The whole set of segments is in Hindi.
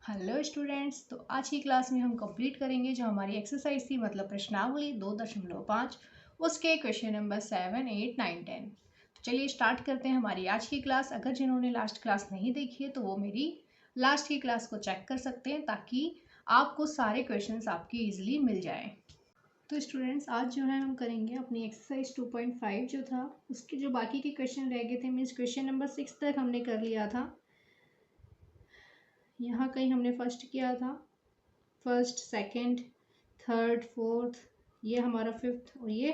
हेलो स्टूडेंट्स, तो आज की क्लास में हम कंप्लीट करेंगे जो हमारी एक्सरसाइज थी, मतलब प्रश्नावली 2.5 उसके क्वेश्चन नंबर 7, 8, 9, 10। तो चलिए स्टार्ट करते हैं हमारी आज की क्लास। अगर जिन्होंने लास्ट क्लास नहीं देखी है तो वो मेरी लास्ट की क्लास को चेक कर सकते हैं ताकि आपको सारे क्वेश्चंस आपके ईजिली मिल जाए। तो स्टूडेंट्स, आज जो है हम करेंगे अपनी एक्सरसाइज 2.5 जो था उसके जो बाकी के क्वेश्चन रह गए थे, मीन्स क्वेश्चन नंबर 6 तक हमने कर लिया था। यहाँ कहीं हमने फर्स्ट किया था, फर्स्ट, सेकंड, थर्ड, फोर्थ, ये हमारा फिफ्थ और ये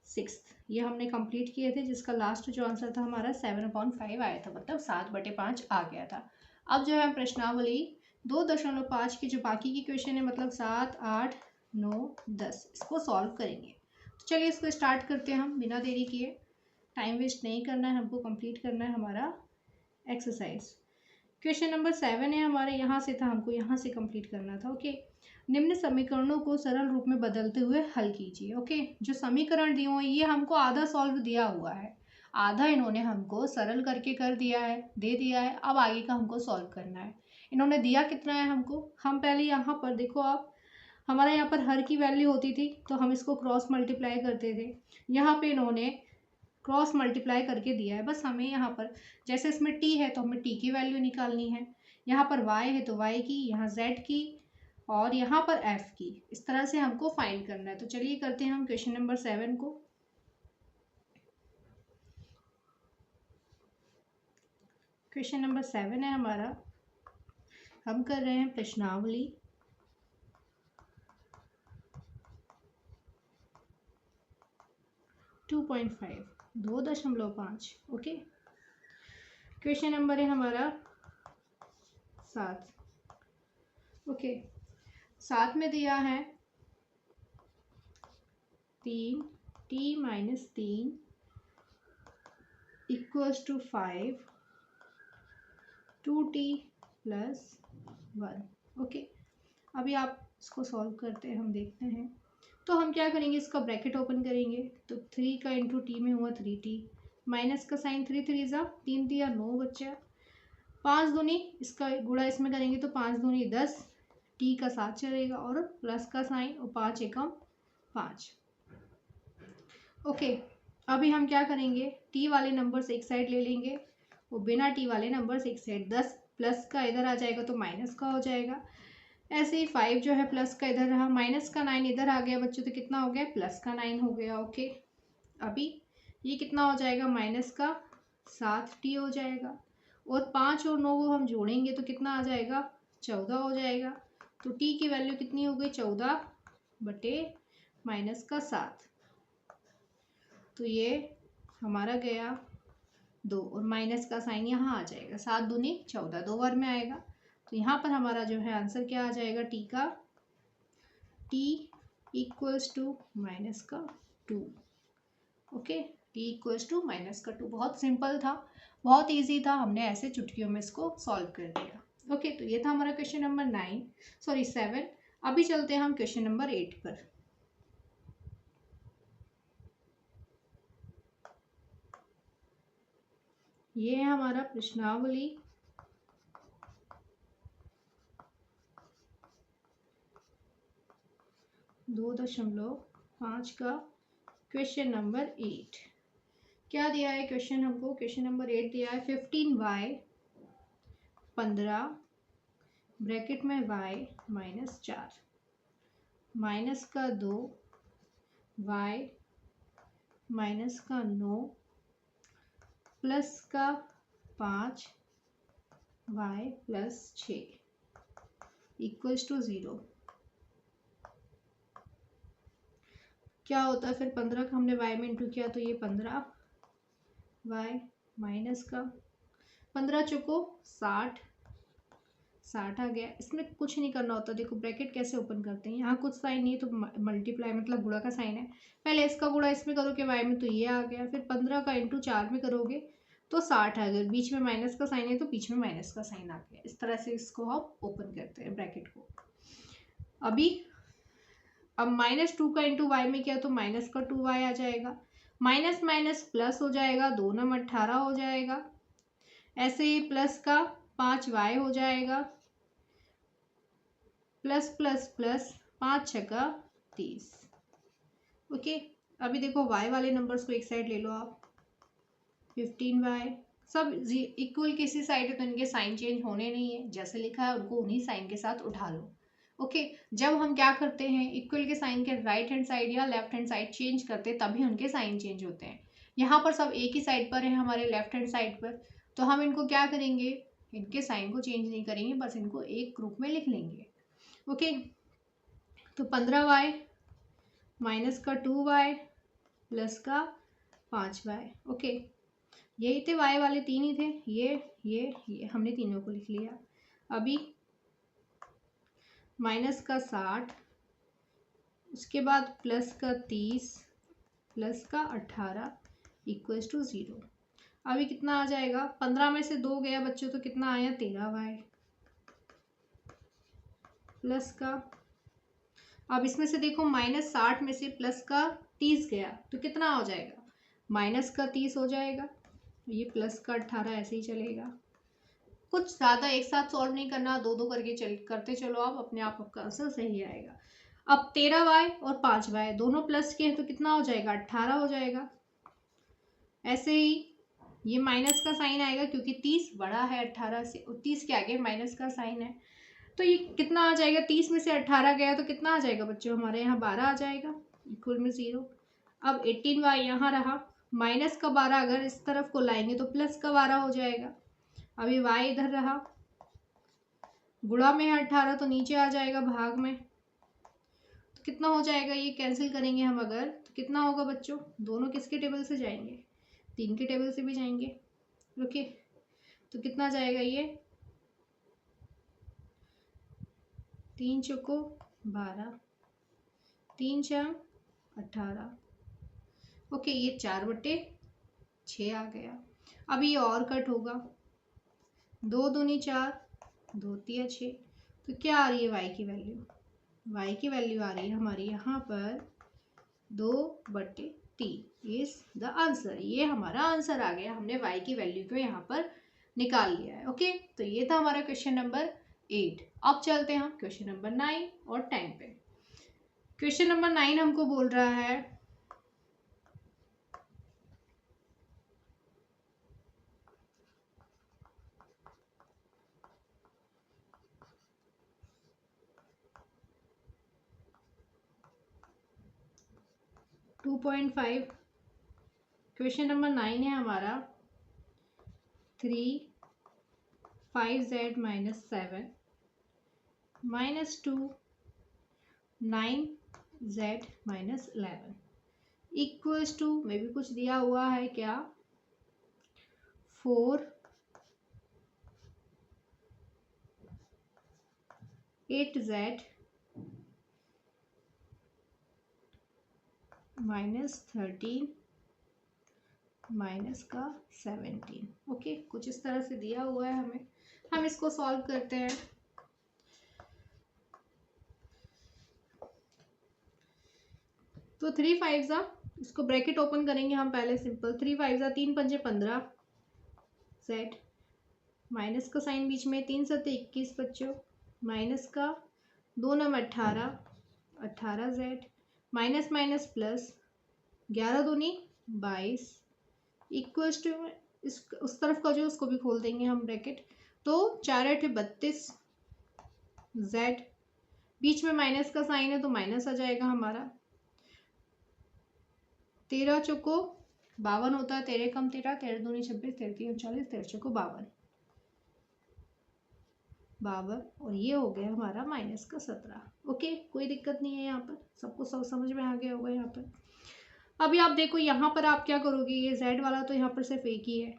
सिक्स्थ, ये हमने कंप्लीट किए थे, जिसका लास्ट जो आंसर था हमारा 7/5 आया था, मतलब 7/5 आ गया था। अब जो है प्रश्नावली 2.5 की जो बाकी की क्वेश्चन है, मतलब 7, 8, 9, 10, इसको सॉल्व करेंगे। तो चलिए इसको स्टार्ट करते हैं हम बिना देरी किए। टाइम वेस्ट नहीं करना है, हमको कंप्लीट करना है हमारा एक्सरसाइज। क्वेश्चन नंबर 7 है हमारे, यहाँ से था, हमको यहाँ से कंप्लीट करना था। ओके, निम्न समीकरणों को सरल रूप में बदलते हुए हल कीजिए। ओके, जो समीकरण दिए हुए ये हमको आधा सॉल्व दिया हुआ है, आधा इन्होंने हमको सरल करके कर दिया है, दे दिया है। अब आगे का हमको सॉल्व करना है। इन्होंने दिया कितना है हमको, हम पहले यहाँ पर देखो आप, हमारे यहाँ पर हर की वैल्यू होती थी तो हम इसको क्रॉस मल्टीप्लाई करते थे। यहाँ पे इन्होंने क्रॉस मल्टीप्लाई करके दिया है। बस हमें यहाँ पर जैसे इसमें टी है तो हमें टी की वैल्यू निकालनी है, यहाँ पर वाई है तो वाई की, यहाँ जेड की और यहाँ पर एफ की। इस तरह से हमको फाइंड करना है। तो चलिए करते हैं हम क्वेश्चन नंबर 7 को। क्वेश्चन नंबर 7 है हमारा, हम कर रहे हैं प्रश्नावली 2.5 2.5। ओके, क्वेश्चन नंबर है हमारा 7। ओके, 7 में दिया है 3, t-3 equals to 5, 2t plus 1। Okay, अभी आप इसको सॉल्व करते हैं, हम देखते हैं। तो हम क्या करेंगे, इसका ब्रैकेट ओपन करेंगे तो 3 का इंटू टी में हुआ 3t, माइनस का साइन 3 3 जा 3 दिया 9 बच्चा, 5 दूनी, इसका गुणा इसमें करेंगे तो 5 दूनी 10, टी का 7 चलेगा और प्लस का साइन और 5 एकम 5। ओके, अभी हम क्या करेंगे, टी वाले नंबर से एक साइड ले लेंगे और बिना टी वाले नंबर से एक साइड, 10 प्लस का इधर आ जाएगा तो माइनस का हो जाएगा। ऐसे ही 5 जो है प्लस का इधर रहा, माइनस का 9 इधर आ गया बच्चों, तो कितना हो गया, प्लस का 9 हो गया। ओके, अभी ये कितना हो जाएगा, माइनस का 7t हो जाएगा और 5 और 9 को हम जोड़ेंगे तो कितना आ जाएगा, 14 हो जाएगा। तो t की वैल्यू कितनी हो गई, 14 बटे माइनस का 7। तो ये हमारा गया 2 और माइनस का साइन यहाँ आ जाएगा, 7 दूनी 14, 2 बार में आएगा। तो यहाँ पर हमारा जो है आंसर क्या आ जाएगा, टी का, टी इक्वल्स टू माइनस का 2। Okay, t equals to minus का 2। बहुत सिंपल था, बहुत इजी था, हमने ऐसे चुटकियों में इसको सॉल्व कर दिया। ओके, तो ये था हमारा क्वेश्चन नंबर 7। अभी चलते हैं हम क्वेश्चन नंबर 8 पर। ये है हमारा प्रश्नावली 2.5 का क्वेश्चन नंबर 8। क्या दिया है क्वेश्चन हमको, क्वेश्चन नंबर 8 दिया है 15y 15 ब्रैकेट में y माइनस 4 माइनस का 2 y माइनस का 9 प्लस का 5 y प्लस 6 इक्वल्स टू 0। क्या होता है फिर, 15 का हमने y में इंटू किया तो ये 15 y माइनस का 15 चौको 60 आ गया। इसमें कुछ नहीं करना होता, देखो ब्रैकेट कैसे ओपन करते हैं, यहाँ कुछ साइन नहीं है तो मल्टीप्लाई मतलब गुणा का साइन है, पहले इसका गुणा इसमें करोगे y में तो ये आ गया, फिर 15 का इंटू 4 में करोगे तो 60 आ गया, बीच में माइनस का साइन है तो बीच में माइनस का साइन आ गया। इस तरह से इसको हम ओपन करते हैं ब्रैकेट को। अभी अब -2 का इंटू वाई में किया तो माइनस का 2y आ जाएगा, माइनस माइनस प्लस हो जाएगा, 2 नम 18 हो जाएगा, ऐसे ही प्लस का 5y हो जाएगा, प्लस प्लस प्लस 5 छक्का 30। ओके, अभी देखो y वाले नंबर्स को एक साइड ले लो आप, 15y सब इक्वल किसी साइड है तो इनके साइन चेंज होने नहीं है, जैसे लिखा है उनको उन्हीं साइन के साथ उठा लो। ओके, जब हम क्या करते हैं इक्वल के साइन के राइट हैंड साइड या लेफ्ट हैंड साइड चेंज करते हैं तभी उनके साइन चेंज होते हैं। यहाँ पर सब एक ही साइड पर है हमारे लेफ्ट हैंड साइड पर, तो हम इनको क्या करेंगे, इनके साइन को चेंज नहीं करेंगे, बस इनको एक ग्रुप में लिख लेंगे। ओके, तो 15y माइनस का 2y प्लस का 5y। ओके, यही थे y वाले तीन ही थे, ये हमने तीनों को लिख लिया। अभी माइनस का 60, उसके बाद प्लस का 30 प्लस का 18 इक्वल्स टू 0। अभी कितना आ जाएगा, 15 में से 2 गया बच्चों तो कितना आया, 13y प्लस का, अब इसमें से देखो माइनस 60 में से प्लस का 30 गया तो कितना हो जाएगा, माइनस का 30 हो जाएगा। ये प्लस का 18 ऐसे ही चलेगा, कुछ ज़्यादा एक साथ सॉल्व नहीं करना, दो दो करके करते चलो आप, अपने आप आपका आंसर सही आएगा। अब 13y और 5y दोनों प्लस के हैं तो कितना हो जाएगा, 18 हो जाएगा। ऐसे ही ये माइनस का साइन आएगा क्योंकि 30 बड़ा है 18 से, 30 के आगे माइनस का साइन है, तो ये कितना आ जाएगा, 30 में से 18 गया तो कितना आ जाएगा बच्चों, हमारे यहाँ 12 आ जाएगा इक्वल में 0। अब 18y यहाँ रहा, माइनस का 12 अगर इस तरफ को लाएंगे तो प्लस का 12 हो जाएगा। अभी y इधर रहा, गुणा में है 18 तो नीचे आ जाएगा भाग में, तो कितना हो जाएगा, ये कैंसिल करेंगे हम अगर तो कितना होगा बच्चों, दोनों किसके टेबल से जाएंगे, 3 के टेबल से भी जाएंगे। ओके, तो कितना जाएगा ये, 3 चौको 12, 3 छः 18। ओके, ये 4/6 आ गया। अब ये और कट होगा, 2 दूनी 4, 2 तिया 6, तो क्या आ रही है y की वैल्यू, y की वैल्यू आ रही है हमारी यहाँ पर 2/3 इज द आंसर। ये हमारा आंसर आ गया, हमने y की वैल्यू को यहाँ पर निकाल लिया है। ओके, तो ये था हमारा क्वेश्चन नंबर 8। अब चलते हैं हम क्वेश्चन नंबर 9 और 10 पे। क्वेश्चन नंबर 9 हमको बोल रहा है 2.5। क्वेश्चन नंबर 9 है हमारा 3 5z minus 7 minus 2 9z minus 11 equals to, में भी कुछ दिया हुआ है क्या, 4 8z माइनस 13 माइनस का 17। ओके, कुछ इस तरह से दिया हुआ है हमें, हम इसको सॉल्व करते हैं। तो 3 5 इसको ब्रैकेट ओपन करेंगे हम पहले, सिंपल 3 5 3 पंजे 15 z माइनस का साइन बीच में, 3 7 21 बच्चों, माइनस का 2 9 18 18z माइनस माइनस प्लस 11 दूनी 22 इक्वल्स टू, इस उस तरफ का जो उसको भी खोल देंगे हम ब्रैकेट, तो 4 8 32 z, बीच में माइनस का साइन है तो माइनस आ जाएगा हमारा, 13 चौको 52 होता है, 13 कम 13, 13 दूनी 26, 13 तीन 39, 13 चौको 52, और ये हो गया हमारा माइनस का 17। ओके, कोई दिक्कत नहीं है, यहाँ पर सबको सब समझ में आ गया होगा यहाँ पर। अभी आप देखो यहाँ पर आप क्या करोगे, ये z वाला तो यहाँ पर सिर्फ एक ही है,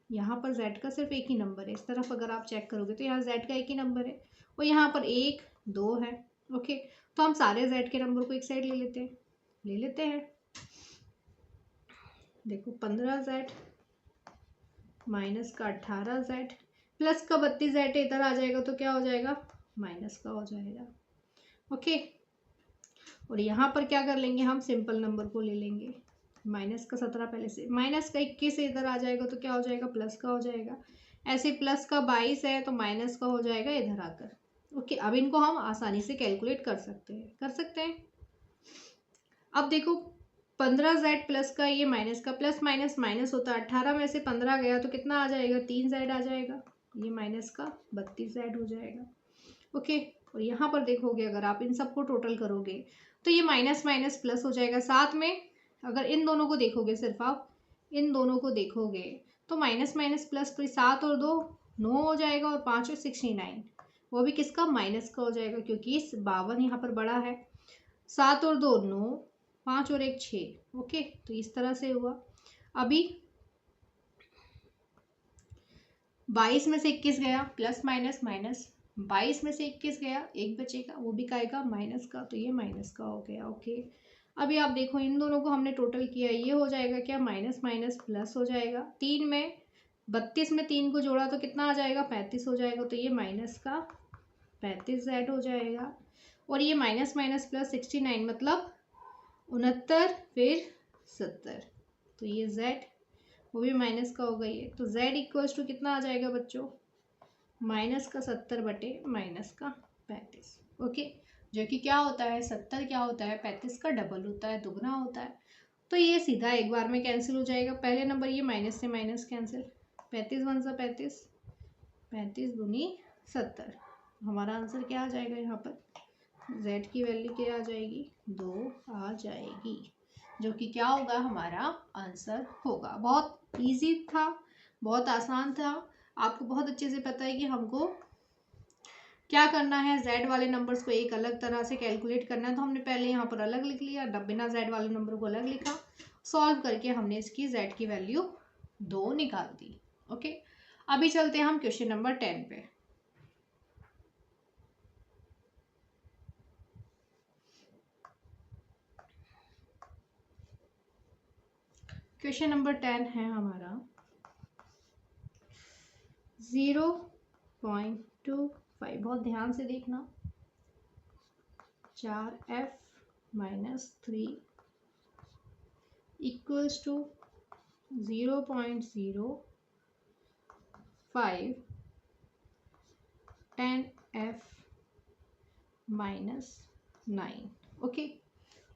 यहाँ पर z का सिर्फ एक ही नंबर है, इस तरफ अगर आप चेक करोगे तो यहाँ z का एक ही नंबर है और यहाँ पर 1 2 है। ओके, तो हम सारे z के नंबर को एक साइड ले लेते हैं। देखो 15z माइनस का 18z प्लस का 32z इधर आ जाएगा तो क्या हो जाएगा, माइनस का हो जाएगा। ओके, और यहाँ पर क्या कर लेंगे, हम सिंपल नंबर को ले लेंगे, माइनस का 17 पहले से, माइनस का 21 इधर आ जाएगा तो क्या हो जाएगा, प्लस का हो जाएगा। ऐसे प्लस का 22 है तो माइनस का हो जाएगा इधर आकर। ओके, अब इनको हम आसानी से कैलकुलेट कर सकते हैं। अब देखो 15z प्लस का ये माइनस का प्लस माइनस माइनस होता है, 18 में से 15 गया तो कितना आ जाएगा, 3z आ जाएगा, ये माइनस का 32z हो जाएगा। ओके, और यहाँ पर देखोगे अगर आप इन सबको टोटल करोगे तो ये माइनस माइनस प्लस हो जाएगा। साथ में अगर इन दोनों को देखोगे, सिर्फ आप इन दोनों को देखोगे तो माइनस माइनस प्लस, तो 7 और 2 9 हो जाएगा, और 5 और 69 वो भी किसका, माइनस का हो जाएगा, क्योंकि 52 यहाँ पर बड़ा है। 7 और 2 9, 5 और 1 6। ओके, तो इस तरह से हुआ। अभी 22 में से 21 गया, प्लस माइनस माइनस, 22 में से 21 गया, एक बचेगा, वो भी काएगा माइनस का, तो ये माइनस का हो गया। ओके, अभी आप देखो इन दोनों को हमने टोटल किया, ये हो जाएगा क्या, माइनस माइनस प्लस हो जाएगा। 3 में 32 में 3 को जोड़ा तो कितना आ जाएगा, 35 हो जाएगा, तो ये माइनस का 35z हो जाएगा। और ये माइनस माइनस प्लस 69 मतलब 69 फिर 70, तो ये z वो भी माइनस का हो गई है। तो z इक्वल्स टू कितना आ जाएगा बच्चों, माइनस का 70 बटे माइनस का 35। ओके, जो कि क्या होता है, 70 क्या होता है, 35 का डबल होता है, दुगना होता है। तो ये सीधा एक बार में कैंसिल हो जाएगा। पहले नंबर ये माइनस से माइनस कैंसिल, 35 वन सा 35, 35 दूनी 70। हमारा आंसर क्या आ जाएगा, यहाँ पर z की वैल्यू क्या आ जाएगी, 2 आ जाएगी, जो कि क्या होगा, हमारा आंसर होगा। बहुत इजी था, बहुत आसान था, आपको बहुत अच्छे से पता है कि हमको क्या करना है। z वाले नंबर्स को एक अलग तरह से कैलकुलेट करना है, तो हमने पहले यहाँ पर अलग लिख लिया, बिना z वाले नंबर को अलग लिखा, सॉल्व करके हमने इसकी z की वैल्यू 2 निकाल दी। ओके, अभी चलते हैं हम क्वेश्चन नंबर 10 पे। क्वेश्चन नंबर 10 है हमारा 0.25, बहुत ध्यान से देखना। 4f-3 equals to 0.05 10f-9। Okay,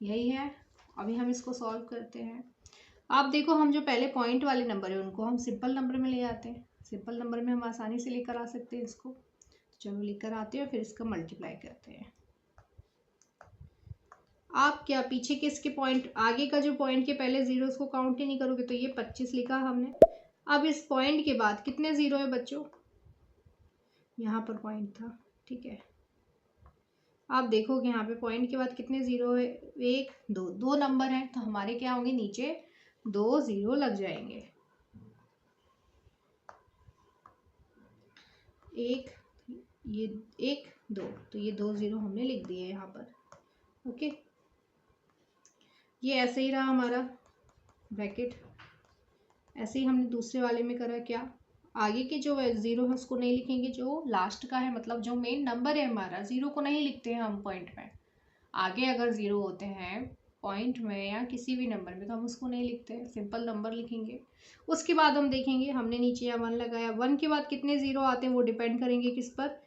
यही है। अभी हम इसको सॉल्व करते हैं। आप देखो, हम जो पहले पॉइंट वाले नंबर है उनको हम सिंपल नंबर में ले आते हैं। सिंपल नंबर में हम आसानी से लेकर आ सकते हैं इसको। चलो लेकर आते हैं, फिर इसका मल्टीप्लाई करते हैं। आप क्या पीछे के इसके पॉइंट, आगे का जो पॉइंट के पहले जीरो उसको काउंट ही नहीं करोगे, तो ये 25 लिखा हमने। अब इस पॉइंट के बाद कितने जीरो है बच्चों, यहाँ पर पॉइंट था, ठीक है। आप देखोगे यहाँ पे पॉइंट के बाद कितने जीरो है, 1 2, 2 नंबर है, तो हमारे क्या होंगे, नीचे 2 जीरो लग जाएंगे। 1 ये 1 2, तो ये 2 जीरो हमने लिख दिए यहाँ पर। ओके, ये ऐसे ही रहा हमारा ब्रैकेट। ऐसे ही हमने दूसरे वाले में करा, क्या आगे के जो जीरो है उसको नहीं लिखेंगे, जो लास्ट का है, मतलब जो मेन नंबर है हमारा, जीरो को नहीं लिखते हैं हम पॉइंट में। आगे अगर जीरो होते हैं पॉइंट में या किसी भी नंबर में तो हम उसको नहीं लिखते, सिंपल नंबर लिखेंगे। उसके बाद हम देखेंगे, हमने नीचे यहाँ 1 लगाया, 1 के बाद कितने जीरो आते हैं वो डिपेंड करेंगे किस पर,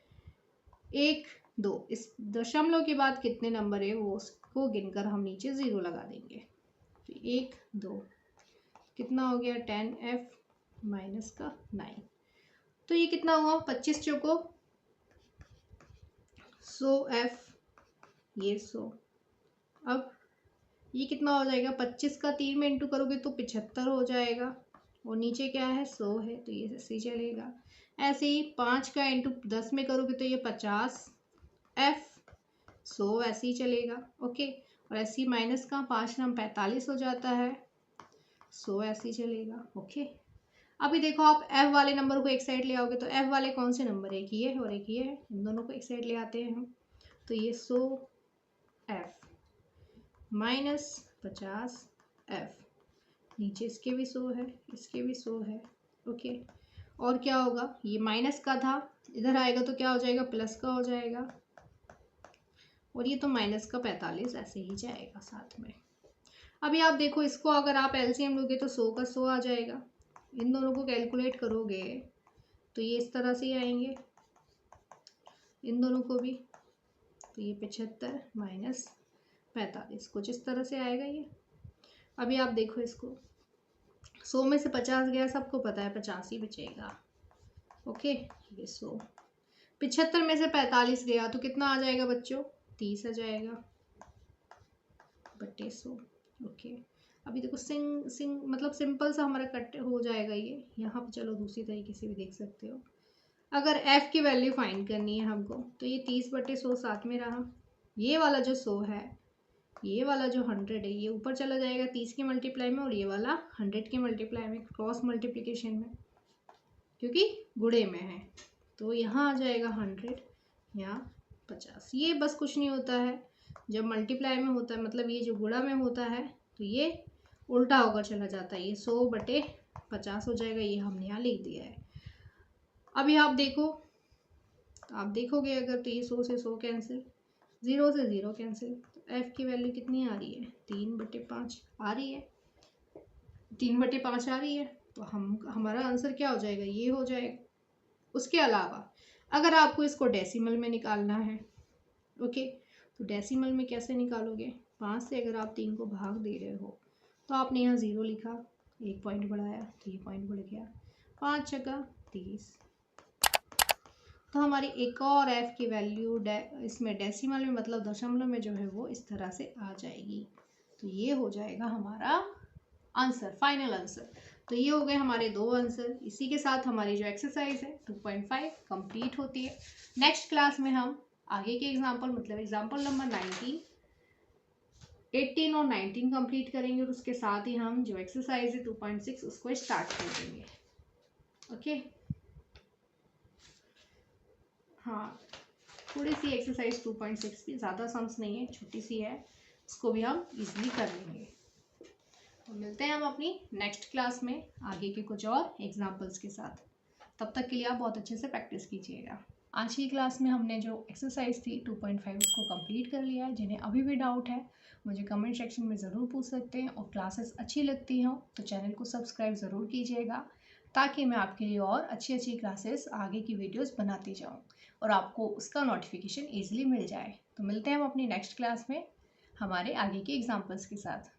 1 2, इस दशमलव के बाद कितने नंबर है वो उसको गिनकर हम नीचे जीरो लगा देंगे। तो 1 2 कितना हो गया, 10f-9। तो ये कितना हुआ, 25 चौको 100f, ये 100। अब ये कितना हो जाएगा, 25 का 3 में इंटू करोगे तो 75 हो जाएगा, और नीचे क्या है 100 है, तो ये ऐसे ही चलेगा। ऐसे ही 5 का इंटू 10 में करोगे तो ये 50f 100 ऐसे ही चलेगा। ओके, और ऐसे ही माइनस का 5 नाम 45 हो जाता है, 100 ऐसे ही चलेगा। ओके, अभी देखो आप f वाले नंबर को एक साइड ले आओगे तो f वाले कौन से नंबर, एक ये है और एक ये है, इन दोनों को एक साइड ले आते हैं हम, तो ये 100f माइनस 50f, नीचे इसके भी 100 है, इसके भी 100 है। ओके, और क्या होगा, ये माइनस का था, इधर आएगा तो क्या हो जाएगा, प्लस का हो जाएगा, और ये तो माइनस का 45 ऐसे ही जाएगा साथ में। अभी आप देखो, इसको अगर आप एलसीएम लोगे तो 100 का 100 आ जाएगा। इन दोनों को कैलकुलेट करोगे तो ये इस तरह से ही आएंगे, इन दोनों को भी, तो ये 75 माइनस 45 कुछ इस तरह से आएगा ये। अभी आप देखो इसको, 100 में से 50 गया, सबको पता है 50 ही बचेगा। ओके, ये 100, 75 में से 45 गया तो कितना आ जाएगा बच्चों, 30 आ जाएगा बटे 100। ओके, अभी देखो मतलब सिंपल सा हमारा कट हो जाएगा ये। यहाँ पे चलो दूसरी तरीके से भी देख सकते हो। अगर f की वैल्यू फाइंड करनी है हमको, तो ये 30 बटे 100 साथ में रहा, ये वाला जो 100 है, ये वाला जो 100 है, ये ऊपर चला जाएगा 30 के मल्टीप्लाई में, और ये वाला 100 के मल्टीप्लाई में, क्रॉस मल्टीप्लिकेशन में, क्योंकि गुणे में है। तो यहाँ आ जाएगा 100, यहाँ 50। ये बस कुछ नहीं होता है, जब मल्टीप्लाई में होता है, मतलब ये जो गुणा में होता है, तो ये उल्टा होकर चला जाता है, ये 100 बटे 50 हो जाएगा। ये हमने यहाँ लिख दिया है। अभी आप देखो, आप देखोगे अगर, तो ये 100 से 100 कैंसिल, 0 से 0 कैंसिल, तो f की वैल्यू कितनी आ रही है, 3 बटे 5 आ रही है, 3 बटे 5 आ रही है। तो हमारा आंसर क्या हो जाएगा, ये हो जाएगा। उसके अलावा अगर आपको इसको डेसिमल में निकालना है, ओके, तो डेसिमल में कैसे निकालोगे, 5 से अगर आप 3 को भाग दे रहे हो, तो आपने यहाँ 0 लिखा, 1 पॉइंट बढ़ाया, तो ये पॉइंट बढ़ गया, 5 छक्का 30। तो हमारी एक और f की वैल्यू इसमें डेसिमल में, मतलब दशमलव में जो है वो इस तरह से आ जाएगी। तो ये हो जाएगा हमारा आंसर, फाइनल आंसर। तो ये हो गए हमारे 2 आंसर। इसी के साथ हमारी जो एक्सरसाइज है 2.5 कंप्लीट होती है। नेक्स्ट क्लास में हम आगे के एग्जाम्पल, मतलब एग्जाम्पल नंबर 19, 18 और 19 कंप्लीट करेंगे, और उसके साथ ही हम जो एक्सरसाइज है 2.6 उसको स्टार्ट कर देंगे। ओके, हाँ, थोड़ी सी एक्सरसाइज 2.6 भी, ज़्यादा सम्स नहीं है, छोटी सी है, इसको भी हम इजीली कर लेंगे। तो मिलते हैं हम अपनी नेक्स्ट क्लास में आगे के कुछ और एग्जाम्पल्स के साथ। तब तक के लिए आप बहुत अच्छे से प्रैक्टिस कीजिएगा। आज की क्लास में हमने जो एक्सरसाइज थी 2.5 उसको कंप्लीट कर लिया है। जिन्हें अभी भी डाउट है मुझे कमेंट सेक्शन में ज़रूर पूछ सकते हैं, और क्लासेस अच्छी लगती हों तो चैनल को सब्सक्राइब ज़रूर कीजिएगा, ताकि मैं आपके लिए और अच्छी अच्छी क्लासेस आगे की वीडियोस बनाती जाऊं और आपको उसका नोटिफिकेशन ईजिली मिल जाए। तो मिलते हैं हम अपनी नेक्स्ट क्लास में हमारे आगे के एग्जाम्पल्स के साथ।